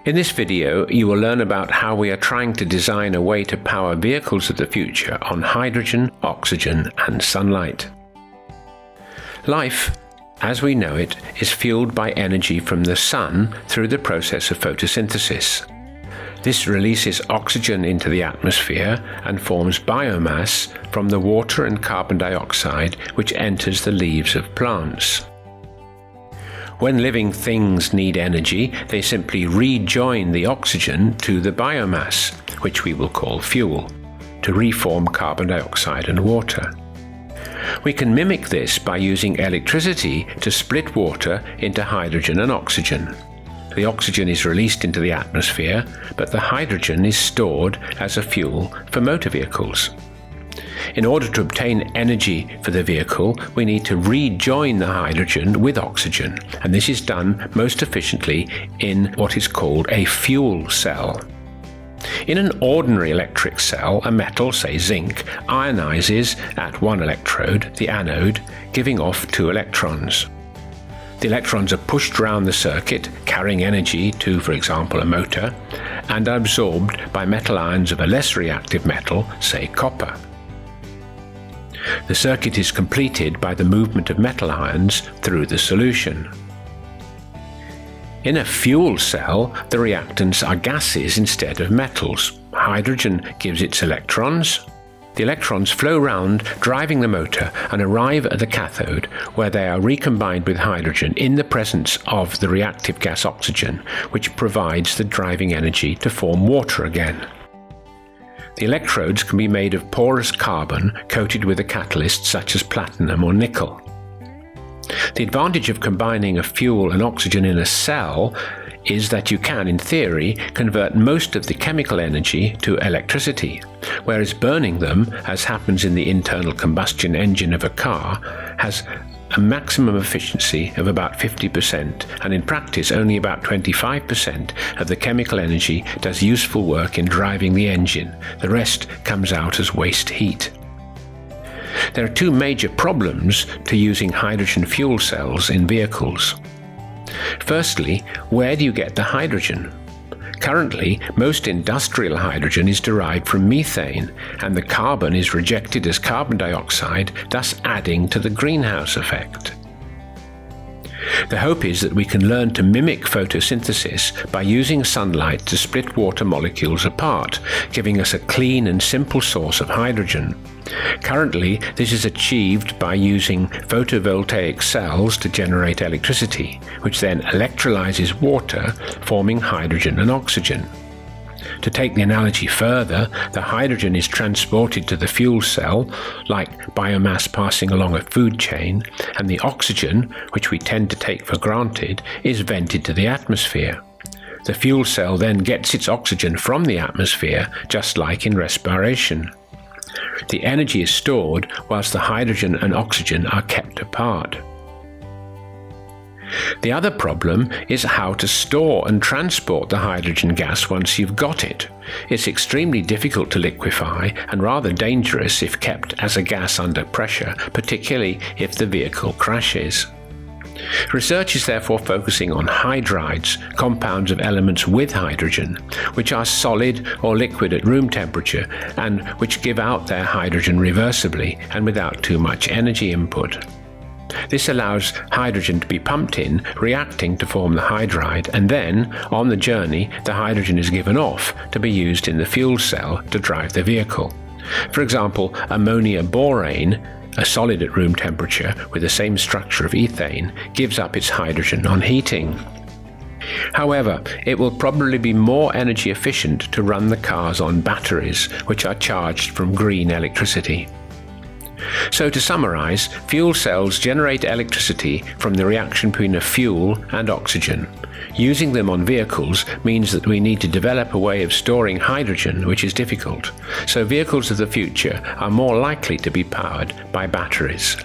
In this video, you will learn about how we are trying to design a way to power vehicles of the future on hydrogen, oxygen, and sunlight. Life, as we know it, is fueled by energy from the sun through the process of photosynthesis. This releases oxygen into the atmosphere and forms biomass from the water and carbon dioxide which enters the leaves of plants. When living things need energy, they simply rejoin the oxygen to the biomass, which we will call fuel, to reform carbon dioxide and water. We can mimic this by using electricity to split water into hydrogen and oxygen. The oxygen is released into the atmosphere, but the hydrogen is stored as a fuel for motor vehicles. In order to obtain energy for the vehicle, we need to rejoin the hydrogen with oxygen, and this is done most efficiently in what is called a fuel cell. In an ordinary electric cell, a metal, say zinc, ionizes at one electrode, the anode, giving off 2 electrons. The electrons are pushed around the circuit, carrying energy to, for example, a motor, and are absorbed by metal ions of a less reactive metal, say copper. The circuit is completed by the movement of metal ions through the solution. In a fuel cell, the reactants are gases instead of metals. Hydrogen gives its electrons. The electrons flow round, driving the motor, and arrive at the cathode, where they are recombined with hydrogen in the presence of the reactive gas oxygen, which provides the driving energy to form water again. The electrodes can be made of porous carbon coated with a catalyst such as platinum or nickel. The advantage of combining a fuel and oxygen in a cell is that you can, in theory, convert most of the chemical energy to electricity, whereas burning them, as happens in the internal combustion engine of a car, has a maximum efficiency of about 50%, and in practice only about 25% of the chemical energy does useful work in driving the engine. The rest comes out as waste heat. There are 2 major problems to using hydrogen fuel cells in vehicles. Firstly, where do you get the hydrogen? Currently, most industrial hydrogen is derived from methane, and the carbon is rejected as carbon dioxide, thus adding to the greenhouse effect. The hope is that we can learn to mimic photosynthesis by using sunlight to split water molecules apart, giving us a clean and simple source of hydrogen. Currently, this is achieved by using photovoltaic cells to generate electricity, which then electrolyzes water, forming hydrogen and oxygen. To take the analogy further, the hydrogen is transported to the fuel cell, like biomass passing along a food chain, and the oxygen, which we tend to take for granted, is vented to the atmosphere. The fuel cell then gets its oxygen from the atmosphere, just like in respiration. The energy is stored whilst the hydrogen and oxygen are kept apart. The other problem is how to store and transport the hydrogen gas once you've got it. It's extremely difficult to liquefy and rather dangerous if kept as a gas under pressure, particularly if the vehicle crashes. Research is therefore focusing on hydrides, compounds of elements with hydrogen, which are solid or liquid at room temperature and which give out their hydrogen reversibly and without too much energy input. This allows hydrogen to be pumped in, reacting to form the hydride, and then, on the journey, the hydrogen is given off to be used in the fuel cell to drive the vehicle. For example, ammonia borane, a solid at room temperature with the same structure of ethane, gives up its hydrogen on heating. However, it will probably be more energy efficient to run the cars on batteries, which are charged from green electricity. So to summarize, fuel cells generate electricity from the reaction between a fuel and oxygen. Using them on vehicles means that we need to develop a way of storing hydrogen, which is difficult. So vehicles of the future are more likely to be powered by batteries.